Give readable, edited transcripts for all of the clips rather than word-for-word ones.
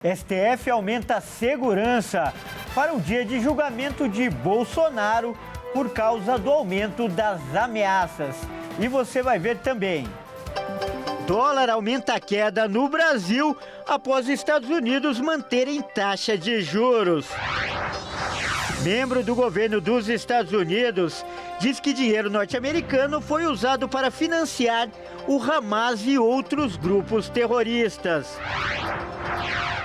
STF aumenta a segurança para o dia de julgamento de Bolsonaro por causa do aumento das ameaças. E você vai ver também. Dólar aumenta a queda no Brasil após os Estados Unidos manterem taxa de juros. Membro do governo dos Estados Unidos diz que dinheiro norte-americano foi usado para financiar o Hamas e outros grupos terroristas.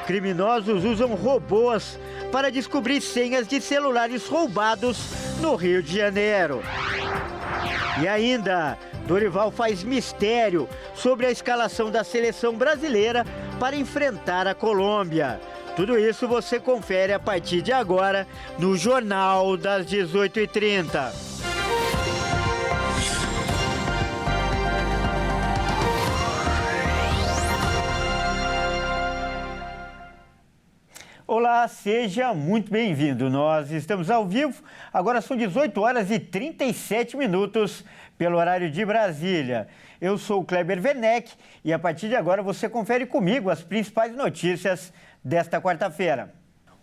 Criminosos usam robôs para descobrir senhas de celulares roubados no Rio de Janeiro. E ainda, Dorival faz mistério sobre a escalação da seleção brasileira para enfrentar a Colômbia. Tudo isso você confere a partir de agora no Jornal das 18h30. Olá, seja muito bem-vindo. Nós estamos ao vivo, agora são 18 horas e 37 minutos pelo horário de Brasília. Eu sou o Kleber Werneck e a partir de agora você confere comigo as principais notícias desta quarta-feira.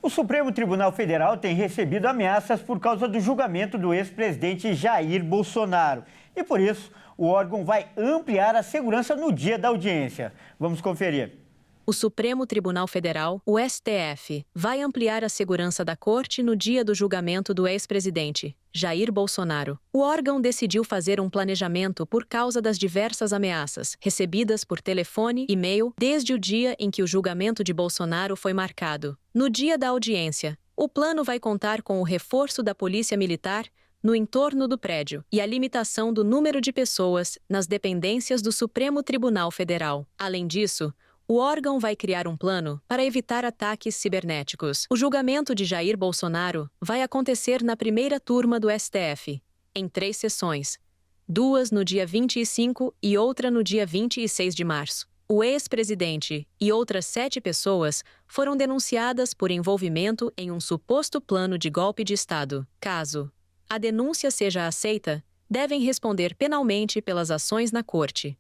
O Supremo Tribunal Federal tem recebido ameaças por causa do julgamento do ex-presidente Jair Bolsonaro e por isso o órgão vai ampliar a segurança no dia da audiência. Vamos conferir. O Supremo Tribunal Federal, o STF, vai ampliar a segurança da corte no dia do julgamento do ex-presidente, Jair Bolsonaro. O órgão decidiu fazer um planejamento por causa das diversas ameaças recebidas por telefone e e-mail desde o dia em que o julgamento de Bolsonaro foi marcado. No dia da audiência, o plano vai contar com o reforço da Polícia Militar no entorno do prédio e a limitação do número de pessoas nas dependências do Supremo Tribunal Federal. Além disso, o órgão vai criar um plano para evitar ataques cibernéticos. O julgamento de Jair Bolsonaro vai acontecer na primeira turma do STF, em 3 sessões, 2 no dia 25 e outra no dia 26 de março. O ex-presidente e outras 7 pessoas foram denunciadas por envolvimento em um suposto plano de golpe de Estado. Caso a denúncia seja aceita, devem responder penalmente pelas ações na corte.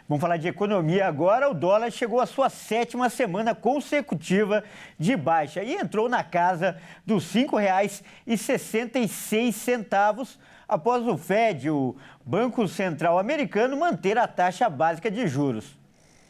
Vamos falar de economia agora. O dólar chegou à sua 7ª semana consecutiva de baixa e entrou na casa dos R$ 5,66 após o Fed, o Banco Central Americano, manter a taxa básica de juros.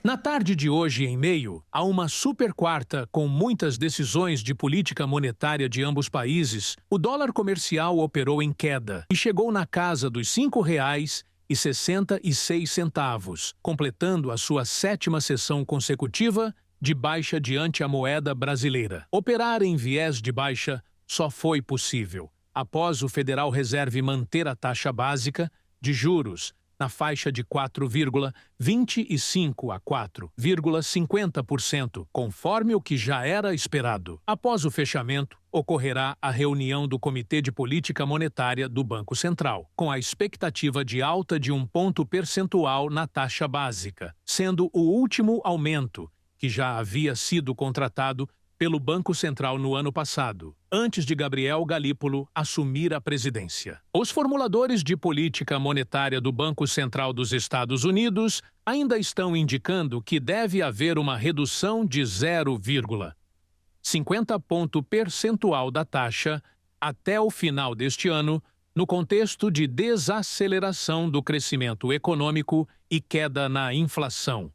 Na tarde de hoje, em meio a uma super quarta com muitas decisões de política monetária de ambos países, o dólar comercial operou em queda e chegou na casa dos R$ 5,66, completando a sua 7ª sessão consecutiva de baixa diante a moeda brasileira. Operar em viés de baixa só foi possível após o Federal Reserve manter a taxa básica de juros na faixa de 4,25% a 4,50%, conforme o que já era esperado. Após o fechamento, ocorrerá a reunião do Comitê de Política Monetária do Banco Central, com a expectativa de alta de 1 ponto percentual na taxa básica, sendo o último aumento que já havia sido contratado pelo Banco Central no ano passado, antes de Gabriel Galípolo assumir a presidência. Os formuladores de política monetária do Banco Central dos Estados Unidos ainda estão indicando que deve haver uma redução de 0,50 ponto percentual da taxa até o final deste ano, no contexto de desaceleração do crescimento econômico e queda na inflação.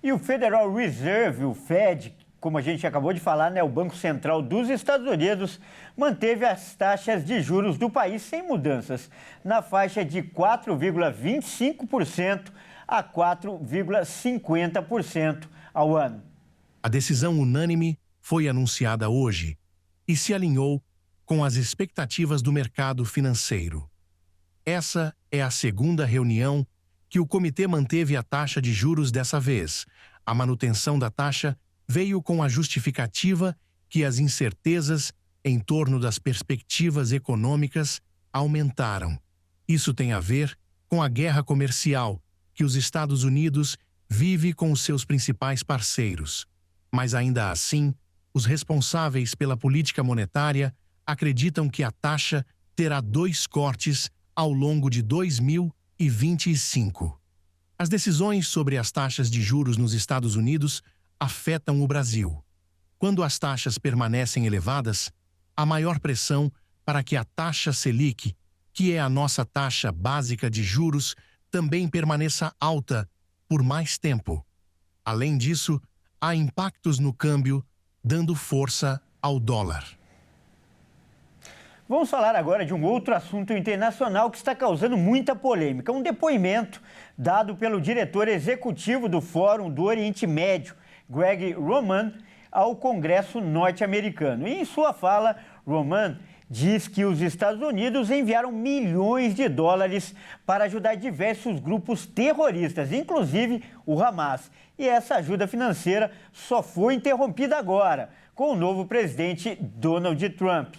E o Federal Reserve, o Fed, como a gente acabou de falar, o Banco Central dos Estados Unidos, manteve as taxas de juros do país sem mudanças, na faixa de 4,25% a 4,50% ao ano. A decisão unânime foi anunciada hoje e se alinhou com as expectativas do mercado financeiro. Essa é a 2ª reunião que o comitê manteve a taxa de juros dessa vez. A manutenção da taxa veio com a justificativa que as incertezas em torno das perspectivas econômicas aumentaram. Isso tem a ver com a guerra comercial que os Estados Unidos vive com os seus principais parceiros. Mas ainda assim, os responsáveis pela política monetária acreditam que a taxa terá 2 cortes ao longo de 2025. As decisões sobre as taxas de juros nos Estados Unidos afetam o Brasil. Quando as taxas permanecem elevadas, há maior pressão para que a taxa Selic, que é a nossa taxa básica de juros, também permaneça alta por mais tempo. Além disso, há impactos no câmbio, dando força ao dólar. Vamos falar agora de um outro assunto internacional que está causando muita polêmica. Um depoimento dado pelo diretor executivo do Fórum do Oriente Médio, Greg Roman, ao Congresso norte-americano. E em sua fala, Roman diz que os Estados Unidos enviaram milhões de dólares para ajudar diversos grupos terroristas, inclusive o Hamas. E essa ajuda financeira só foi interrompida agora, com o novo presidente Donald Trump.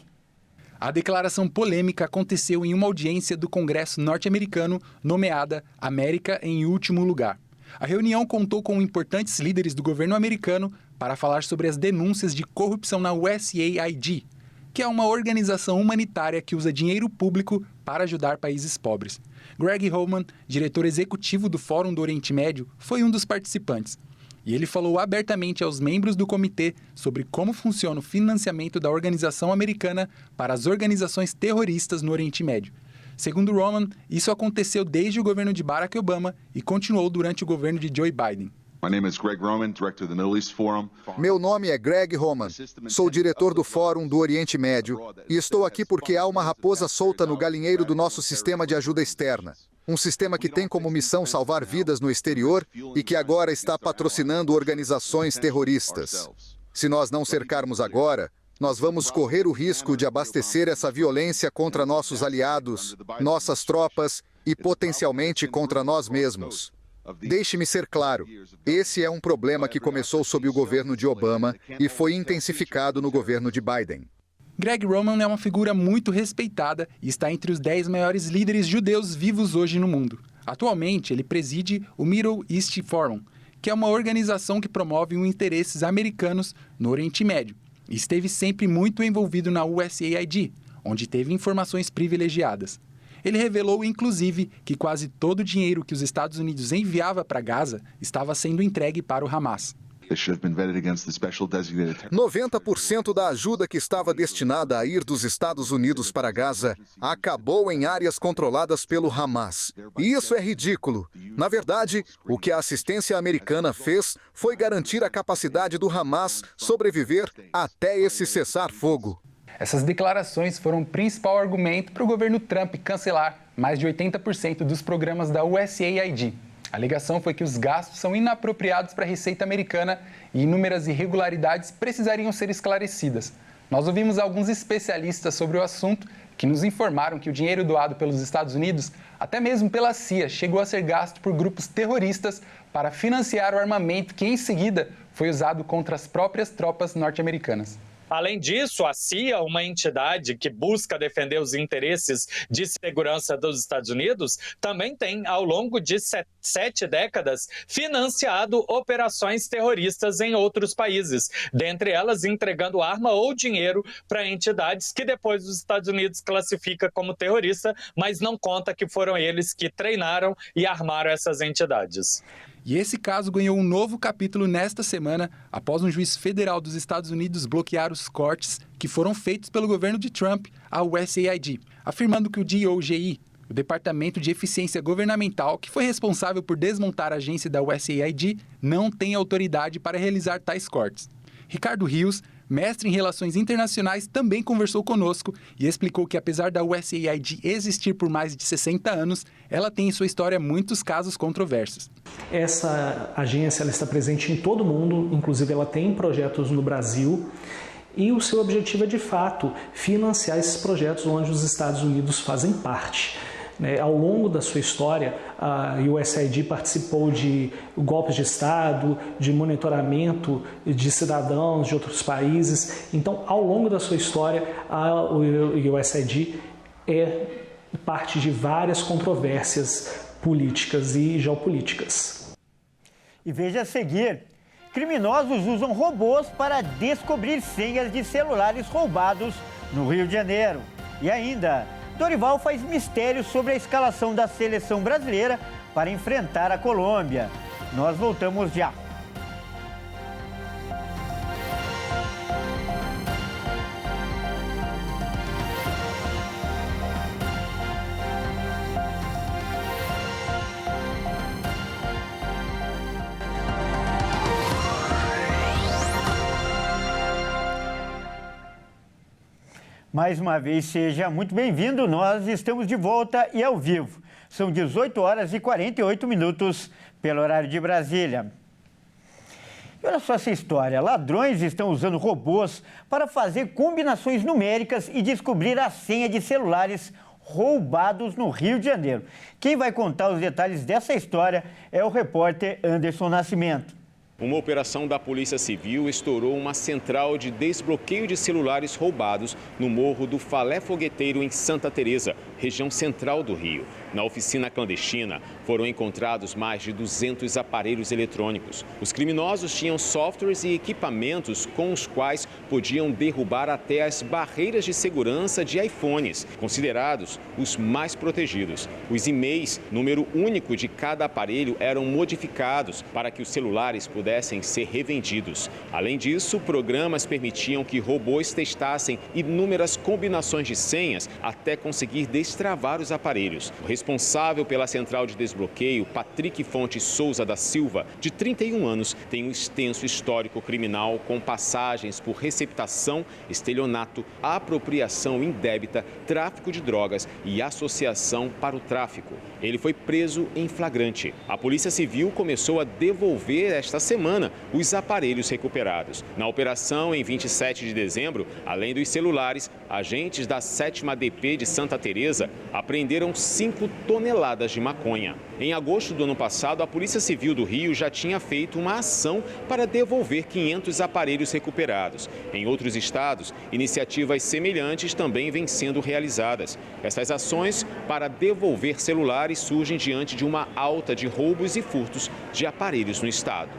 A declaração polêmica aconteceu em uma audiência do Congresso norte-americano nomeada América em Último Lugar. A reunião contou com importantes líderes do governo americano para falar sobre as denúncias de corrupção na USAID, que é uma organização humanitária que usa dinheiro público para ajudar países pobres. Greg Roman, diretor executivo do Fórum do Oriente Médio, foi um dos participantes. E ele falou abertamente aos membros do comitê sobre como funciona o financiamento da organização americana para as organizações terroristas no Oriente Médio. Segundo Roman, isso aconteceu desde o governo de Barack Obama e continuou durante o governo de Joe Biden. Meu nome é Greg Roman, sou diretor do Fórum do Oriente Médio e estou aqui porque há uma raposa solta no galinheiro do nosso sistema de ajuda externa. Um sistema que tem como missão salvar vidas no exterior e que agora está patrocinando organizações terroristas. Se nós não cercarmos agora, nós vamos correr o risco de abastecer essa violência contra nossos aliados, nossas tropas e potencialmente contra nós mesmos. Deixe-me ser claro, esse é um problema que começou sob o governo de Obama e foi intensificado no governo de Biden. Greg Roman é uma figura muito respeitada e está entre os 10 maiores líderes judeus vivos hoje no mundo. Atualmente, ele preside o Middle East Forum, que é uma organização que promove os interesses americanos no Oriente Médio, e esteve sempre muito envolvido na USAID, onde teve informações privilegiadas. Ele revelou, inclusive, que quase todo o dinheiro que os Estados Unidos enviava para Gaza estava sendo entregue para o Hamas. 90% da ajuda que estava destinada a ir dos Estados Unidos para Gaza acabou em áreas controladas pelo Hamas. E isso é ridículo. Na verdade, o que a assistência americana fez foi garantir a capacidade do Hamas sobreviver até esse cessar-fogo. Essas declarações foram o principal argumento para o governo Trump cancelar mais de 80% dos programas da USAID. A alegação foi que os gastos são inapropriados para a Receita Americana e inúmeras irregularidades precisariam ser esclarecidas. Nós ouvimos alguns especialistas sobre o assunto que nos informaram que o dinheiro doado pelos Estados Unidos, até mesmo pela CIA, chegou a ser gasto por grupos terroristas para financiar o armamento que, em seguida, foi usado contra as próprias tropas norte-americanas. Além disso, a CIA, uma entidade que busca defender os interesses de segurança dos Estados Unidos, também tem, ao longo de 7 décadas, financiado operações terroristas em outros países, dentre elas entregando arma ou dinheiro para entidades que depois os Estados Unidos classifica como terrorista, mas não conta que foram eles que treinaram e armaram essas entidades. E esse caso ganhou um novo capítulo nesta semana, após um juiz federal dos Estados Unidos bloquear os cortes que foram feitos pelo governo de Trump à USAID, afirmando que o DOGI, o Departamento de Eficiência Governamental, que foi responsável por desmontar a agência da USAID, não tem autoridade para realizar tais cortes. Ricardo Rios, mestre em Relações Internacionais, também conversou conosco e explicou que, apesar da USAID existir por mais de 60 anos, ela tem em sua história muitos casos controversos. Essa agência ela está presente em todo o mundo, inclusive ela tem projetos no Brasil, e o seu objetivo é, de fato, financiar esses projetos onde os Estados Unidos fazem parte. Ao longo da sua história, a USAID participou de golpes de Estado, de monitoramento de cidadãos de outros países. Então, ao longo da sua história, a USAID é parte de várias controvérsias políticas e geopolíticas. E veja a seguir, criminosos usam robôs para descobrir senhas de celulares roubados no Rio de Janeiro. E ainda, Dorival faz mistério sobre a escalação da seleção brasileira para enfrentar a Colômbia. Nós voltamos já. Mais uma vez, seja muito bem-vindo. Nós estamos de volta e ao vivo. São 18 horas e 48 minutos pelo horário de Brasília. E olha só essa história. Ladrões estão usando robôs para fazer combinações numéricas e descobrir a senha de celulares roubados no Rio de Janeiro. Quem vai contar os detalhes dessa história é o repórter Anderson Nascimento. Uma operação da Polícia Civil estourou uma central de desbloqueio de celulares roubados no Morro do Falé Fogueteiro, em Santa Teresa, região central do Rio. Na oficina clandestina, foram encontrados mais de 200 aparelhos eletrônicos. Os criminosos tinham softwares e equipamentos com os quais podiam derrubar até as barreiras de segurança de iPhones, considerados os mais protegidos. Os e-mails, número único de cada aparelho, eram modificados para que os celulares pudessem ser revendidos. Além disso, programas permitiam que robôs testassem inúmeras combinações de senhas até conseguir destravar os aparelhos. O responsável pela central de desbloqueio, Patrick Fonte Souza da Silva, de 31 anos, tem um extenso histórico criminal com passagens por receptação, estelionato, apropriação indébita, tráfico de drogas e associação para o tráfico. Ele foi preso em flagrante. A Polícia Civil começou a devolver esta semana os aparelhos recuperados. Na operação, em 27 de dezembro, além dos celulares, agentes da 7ª DP de Santa Teresa apreenderam 5 toneladas de maconha. Em agosto do ano passado, a Polícia Civil do Rio já tinha feito uma ação para devolver 500 aparelhos recuperados. Em outros estados, iniciativas semelhantes também vêm sendo realizadas. Essas ações para devolver celulares surgem diante de uma alta de roubos e furtos de aparelhos no estado.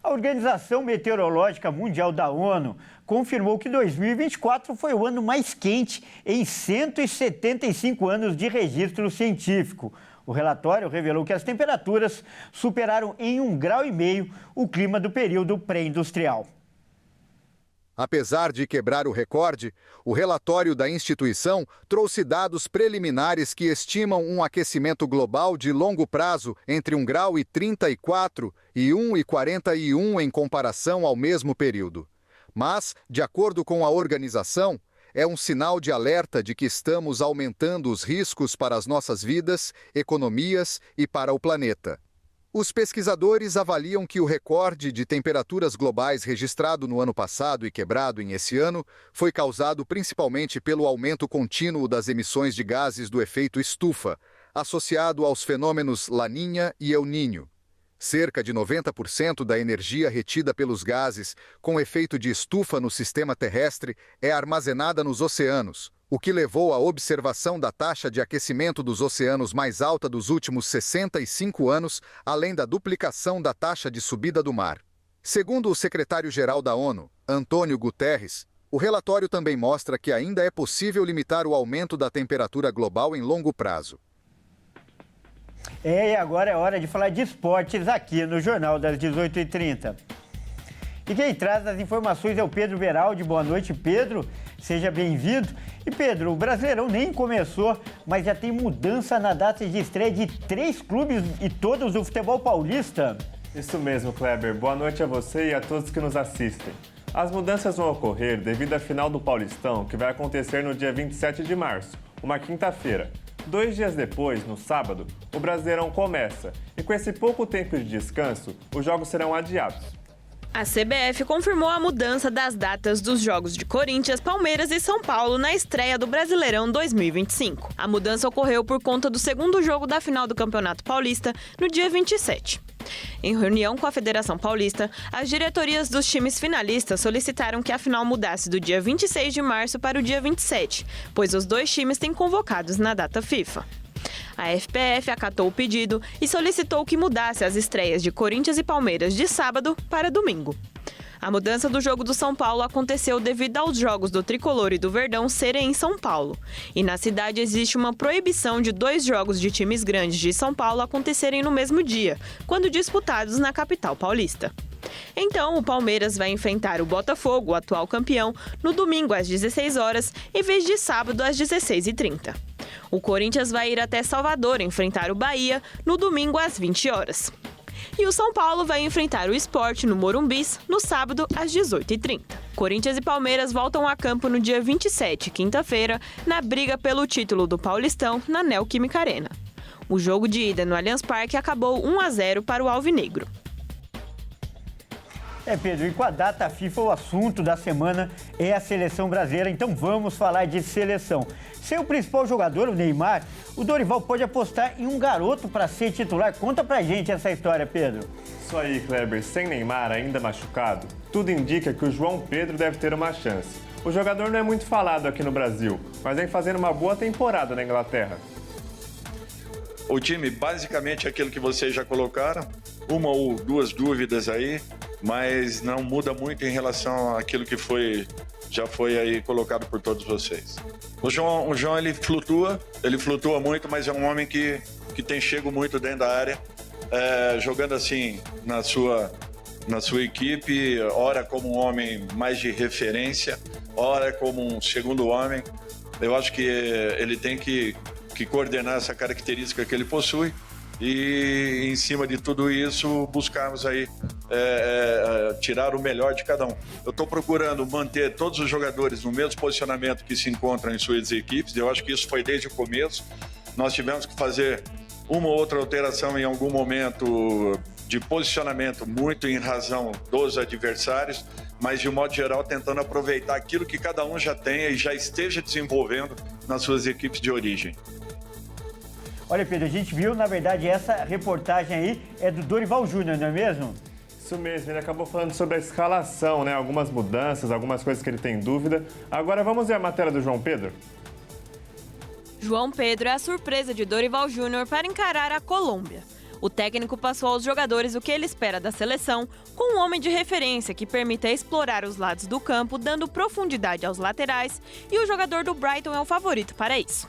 A Organização Meteorológica Mundial da ONU confirmou que 2024 foi o ano mais quente em 175 anos de registro científico. O relatório revelou que as temperaturas superaram em 1,5 graus o clima do período pré-industrial. Apesar de quebrar o recorde, o relatório da instituição trouxe dados preliminares que estimam um aquecimento global de longo prazo entre 1,34 graus e 1,41 em comparação ao mesmo período. Mas, de acordo com a organização, é um sinal de alerta de que estamos aumentando os riscos para as nossas vidas, economias e para o planeta. Os pesquisadores avaliam que o recorde de temperaturas globais registrado no ano passado e quebrado em esse ano foi causado principalmente pelo aumento contínuo das emissões de gases do efeito estufa, associado aos fenômenos Laninha e El Niño. Cerca de 90% da energia retida pelos gases com efeito de estufa no sistema terrestre é armazenada nos oceanos, o que levou à observação da taxa de aquecimento dos oceanos mais alta dos últimos 65 anos, além da duplicação da taxa de subida do mar. Segundo o secretário-geral da ONU, Antônio Guterres, o relatório também mostra que ainda é possível limitar o aumento da temperatura global em longo prazo. E agora é hora de falar de esportes aqui no Jornal das 18h30. E quem traz as informações é o Pedro Beraldi. Boa noite, Pedro. Seja bem-vindo. E Pedro, o Brasileirão nem começou, mas já tem mudança na data de estreia de 3 clubes e todos do futebol paulista. Isso mesmo, Kleber. Boa noite a você e a todos que nos assistem. As mudanças vão ocorrer devido à final do Paulistão, que vai acontecer no dia 27 de março, uma quinta-feira. 2 dias depois, no sábado, o Brasileirão começa. E com esse pouco tempo de descanso, os jogos serão adiados. A CBF confirmou a mudança das datas dos jogos de Corinthians, Palmeiras e São Paulo na estreia do Brasileirão 2025. A mudança ocorreu por conta do segundo jogo da final do Campeonato Paulista, no dia 27. Em reunião com a Federação Paulista, as diretorias dos times finalistas solicitaram que a final mudasse do dia 26 de março para o dia 27, pois os 2 times têm convocados na data FIFA. A FPF acatou o pedido e solicitou que mudasse as estreias de Corinthians e Palmeiras de sábado para domingo. A mudança do jogo do São Paulo aconteceu devido aos jogos do Tricolor e do Verdão serem em São Paulo. E na cidade existe uma proibição de 2 jogos de times grandes de São Paulo acontecerem no mesmo dia, quando disputados na capital paulista. Então, o Palmeiras vai enfrentar o Botafogo, o atual campeão, no domingo às 16 horas, em vez de sábado às 16h30. O Corinthians vai ir até Salvador enfrentar o Bahia no domingo às 20 horas. E o São Paulo vai enfrentar o Sport no Morumbis no sábado às 18h30. Corinthians e Palmeiras voltam a campo no dia 27, quinta-feira, na briga pelo título do Paulistão na Neoquímica Arena. O jogo de ida no Allianz Parque acabou 1-0 para o Alvinegro. Pedro, e com a data FIFA, o assunto da semana é a seleção brasileira, então vamos falar de seleção. Sem o principal jogador, o Neymar, o Dorival pode apostar em um garoto para ser titular. Conta pra gente essa história, Pedro. Isso aí, Kleber. Sem Neymar ainda machucado, tudo indica que o João Pedro deve ter uma chance. O jogador não é muito falado aqui no Brasil, mas vem fazendo uma boa temporada na Inglaterra. O time, basicamente, é aquilo que vocês já colocaram, 1 ou 2 dúvidas aí, mas não muda muito em relação àquilo que já foi aí colocado por todos vocês. O João ele flutua muito, mas é um homem que tem chego muito dentro da área, jogando assim na sua equipe, ora como um homem mais de referência, ora como um segundo homem. Eu acho que ele tem que coordenar essa característica que ele possui e, em cima de tudo isso, buscarmos aí tirar o melhor de cada um. Eu estou procurando manter todos os jogadores no mesmo posicionamento que se encontram em suas equipes. Eu acho que isso foi desde o começo. Nós tivemos que fazer uma ou outra alteração em algum momento de posicionamento, muito em razão dos adversários, mas de um modo geral tentando aproveitar aquilo que cada um já tenha e já esteja desenvolvendo nas suas equipes de origem. Olha, Pedro, a gente viu, na verdade, essa reportagem aí é do Dorival Júnior, não é mesmo? Isso mesmo, ele acabou falando sobre a escalação, né? Algumas mudanças, algumas coisas que ele tem dúvida. Agora vamos ver a matéria do João Pedro? João Pedro é a surpresa de Dorival Júnior para encarar a Colômbia. O técnico passou aos jogadores o que ele espera da seleção, com um homem de referência que permita explorar os lados do campo, dando profundidade aos laterais, e o jogador do Brighton é o favorito para isso.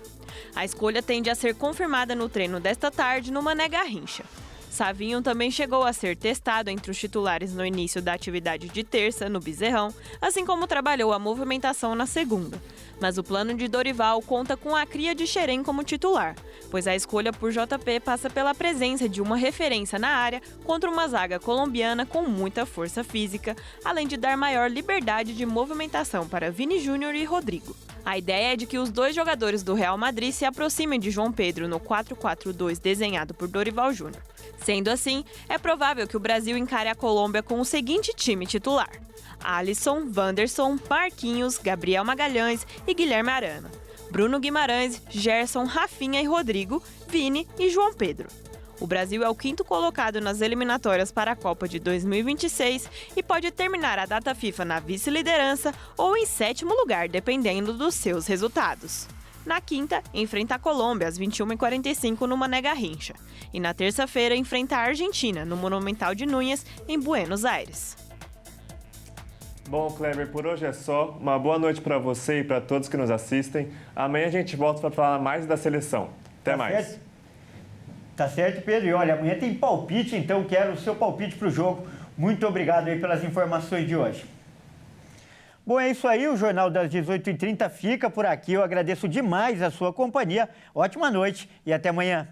A escolha tende a ser confirmada no treino desta tarde no Mané Garrincha. Savinho também chegou a ser testado entre os titulares no início da atividade de terça, no Bezerrão, assim como trabalhou a movimentação na segunda. Mas o plano de Dorival conta com a cria de Xerém como titular, pois a escolha por JP passa pela presença de uma referência na área contra uma zaga colombiana com muita força física, além de dar maior liberdade de movimentação para Vini Júnior e Rodrigo. A ideia é de que os 2 jogadores do Real Madrid se aproximem de João Pedro no 4-4-2 desenhado por Dorival Júnior. Sendo assim, é provável que o Brasil encare a Colômbia com o seguinte time titular: Alisson, Wanderson, Marquinhos, Gabriel Magalhães e Guilherme Arana, Bruno Guimarães, Gerson, Rafinha e Rodrigo, Vini e João Pedro. O Brasil é o 5º colocado nas eliminatórias para a Copa de 2026 e pode terminar a data FIFA na vice-liderança ou em 7º lugar, dependendo dos seus resultados. Na quinta, enfrenta a Colômbia às 21h45 no Mané Garrincha. E na terça-feira, enfrenta a Argentina no Monumental de Núñez, em Buenos Aires. Bom, Kleber, por hoje é só. Uma boa noite para você e para todos que nos assistem. Amanhã a gente volta para falar mais da seleção. Até mais. Certo? Tá certo, Pedro? E olha, amanhã tem palpite, então quero o seu palpite para o jogo. Muito obrigado aí pelas informações de hoje. Bom, é isso aí, o Jornal das 18h30 fica por aqui. Eu agradeço demais a sua companhia. Ótima noite e até amanhã.